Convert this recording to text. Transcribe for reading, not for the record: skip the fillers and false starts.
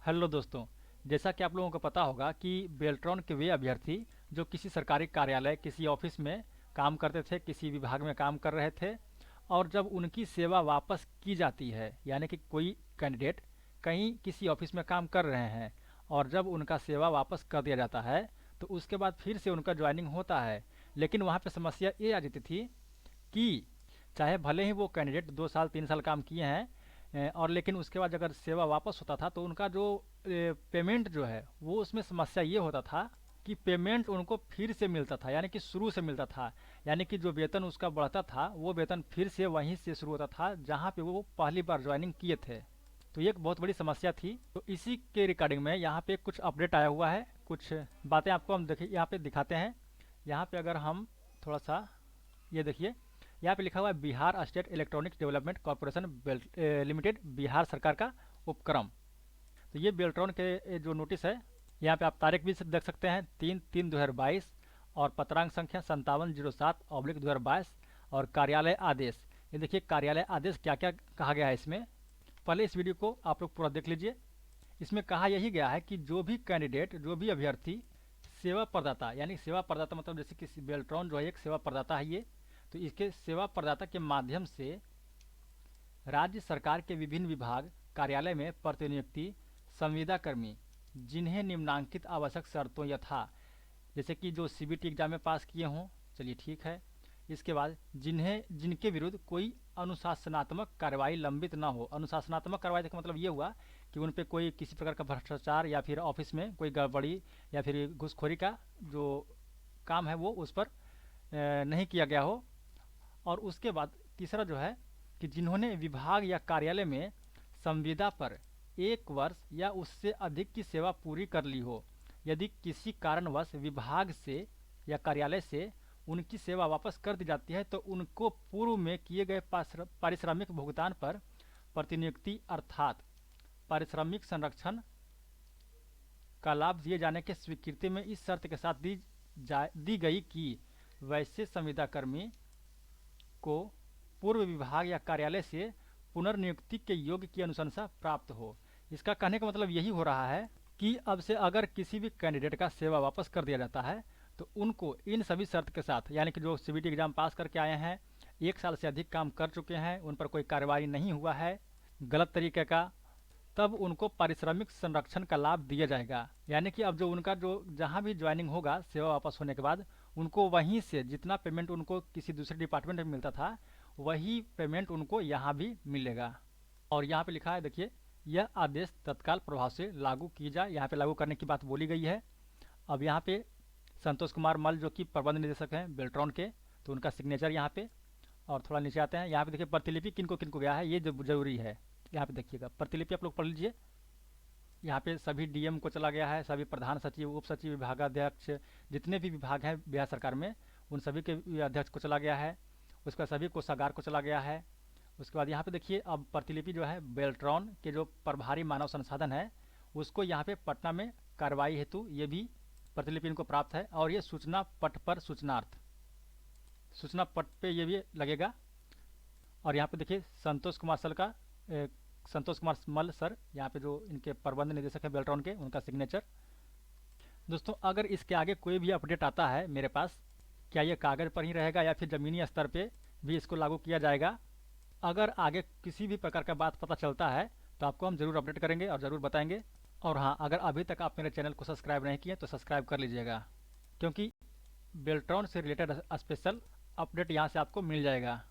Hello दोस्तों। जैसा कि आप लोगों को पता होगा कि बेल्ट्रॉन के वे अभ्यर्थी जो किसी सरकारी कार्यालय किसी ऑफिस में काम करते थे, किसी विभाग में काम कर रहे थे, और जब उनकी सेवा वापस की जाती है, यानी कि कोई कैंडिडेट कहीं किसी ऑफिस में काम कर रहे हैं और जब उनका सेवा वापस कर दिया जाता है तो उसके बाद फिर से उनका ज्वाइनिंग होता है। लेकिन वहाँ पे समस्या ये आ जाती थी कि चाहे भले ही वो कैंडिडेट 2 साल 3 साल काम किए हैं, और लेकिन उसके बाद अगर सेवा वापस होता था तो उनका जो पेमेंट जो है वो उसमें समस्या ये होता था कि पेमेंट उनको फिर से मिलता था, यानी कि शुरू से मिलता था। यानी कि जो वेतन उसका बढ़ता था वो वेतन फिर से वहीं से शुरू होता था जहाँ पे वो पहली बार ज्वाइनिंग किए थे। तो ये एक बहुत बड़ी समस्या थी। तो इसी के रिगार्डिंग में यहाँ पे कुछ अपडेट आया हुआ है, कुछ बातें आपको हम देखिए यहाँ पे दिखाते हैं। यहाँ पे अगर हम थोड़ा सा ये देखिए, यहाँ पे लिखा हुआ है Bihar state electronics development corporation limited, Bihar सरकार का उपक्रम। तो ये बेल्ट्रॉन के जो नोटिस है, यहाँ पे आप तारीख भी देख सकते हैं 3/3/2022 और पत्रांक संख्या 5707/2022 और कार्यालय आदेश। ये देखिए कार्यालय आदेश क्या क्या कहा गया है इसमें। पहले इस वीडियो को आप लोग पूरा देख लीजिए। इसमें कहा यही गया है कि जो भी कैंडिडेट, जो भी अभ्यर्थी सेवा प्रदाता, यानी सेवा प्रदाता मतलब जैसे कि बेल्ट्रॉन जो है एक सेवा प्रदाता है ये, तो इसके सेवा प्रदाता के माध्यम से राज्य सरकार के विभिन्न विभाग कार्यालय में प्रतिनियुक्ति संविदा कर्मी जिन्हें निम्नांकित आवश्यक शर्तों यथा, जैसे कि जो सीबीटी एग्जाम में पास किए हों, चलिए ठीक है। इसके बाद जिनके विरुद्ध कोई अनुशासनात्मक कार्रवाई लंबित ना हो। अनुशासनात्मक कार्रवाई का मतलब ये हुआ कि उन पे कोई किसी प्रकार का भ्रष्टाचार या फिर ऑफिस में कोई गड़बड़ी या फिर घूसखोरी का जो काम है वो उस पर नहीं किया गया हो। और उसके बाद तीसरा जो है कि जिन्होंने विभाग या कार्यालय में संविदा पर 1 वर्ष या उससे अधिक की सेवा पूरी कर ली हो। यदि किसी कारणवश विभाग से या कार्यालय से उनकी सेवा वापस कर दी जाती है तो उनको पूर्व में किए गए पारिश्रमिक भुगतान पर प्रतिनियुक्ति अर्थात पारिश्रमिक संरक्षण का लाभ दिए जाने की स्वीकृति में इस शर्त के साथ दी गई कि वैसे संविदा कर्मी को पूर्व विभाग या कार्यालय से पुनर्नियुक्ति के योग्य की अनुशंसा प्राप्त हो। इसका कहने का मतलब यही हो रहा है कि अब से अगर किसी भी कैंडिडेट का सेवा वापस कर दिया जाता है तो उनको इन सभी शर्त के साथ, यानी कि जो सीबीटी एग्जाम पास करके आए हैं, 1 साल से अधिक काम कर चुके हैं, उन पर कोई कार्रवाई नहीं हुआ है गलत तरीके का, तब उनको पारिश्रमिक संरक्षण का लाभ दिया जाएगा। यानी कि अब जो उनका जो जहाँ भी ज्वाइनिंग होगा सेवा वापस होने के बाद, उनको वहीं से जितना पेमेंट उनको किसी दूसरे डिपार्टमेंट में मिलता था वही पेमेंट उनको यहाँ भी मिलेगा। और यहाँ पे लिखा है देखिए, यह आदेश तत्काल प्रभाव से लागू की जाए। यहाँ पे लागू करने की बात बोली गई है। अब यहाँ पे संतोष कुमार मल जो कि प्रबंध निदेशक हैं बेल्ट्रॉन के, तो उनका सिग्नेचर यहाँ पे। और थोड़ा नीचे आते हैं, यहाँ पे देखिए प्रतिलिपि किनको किनको गया है ये जो जरूरी है। यहाँ पे देखिएगा प्रतिलिपि आप लोग पढ़ लीजिए। यहाँ पे सभी डीएम को चला गया है, सभी प्रधान सचिव, उप सचिव, विभागाध्यक्ष, जितने भी विभाग हैं बिहार सरकार में उन सभी के अध्यक्ष को चला गया है। उसके बाद सभी कोषागार को चला गया है। उसके बाद यहाँ पे देखिए अब प्रतिलिपि जो है बेल्ट्रॉन के जो प्रभारी मानव संसाधन है उसको यहाँ पे पटना में कार्रवाई हेतु ये भी प्रतिलिपि इनको प्राप्त है। और ये सूचना पट पर सूचनार्थ, सूचना पट पे ये भी लगेगा। और यहाँ पे देखिए संतोष कुमार मल सर, यहाँ पे जो इनके प्रबंध निदेशक है बेल्ट्रॉन के, उनका सिग्नेचर। दोस्तों अगर इसके आगे कोई भी अपडेट आता है मेरे पास, क्या ये कागज़ पर ही रहेगा या फिर ज़मीनी स्तर पे भी इसको लागू किया जाएगा, अगर आगे किसी भी प्रकार का बात पता चलता है तो आपको हम ज़रूर अपडेट करेंगे और ज़रूर बताएंगे। और हाँ, अगर अभी तक आप मेरे चैनल को सब्सक्राइब नहीं किए तो सब्सक्राइब कर लीजिएगा, क्योंकि बेल्ट्रॉन से रिलेटेड स्पेशल अपडेट यहाँ से आपको मिल जाएगा।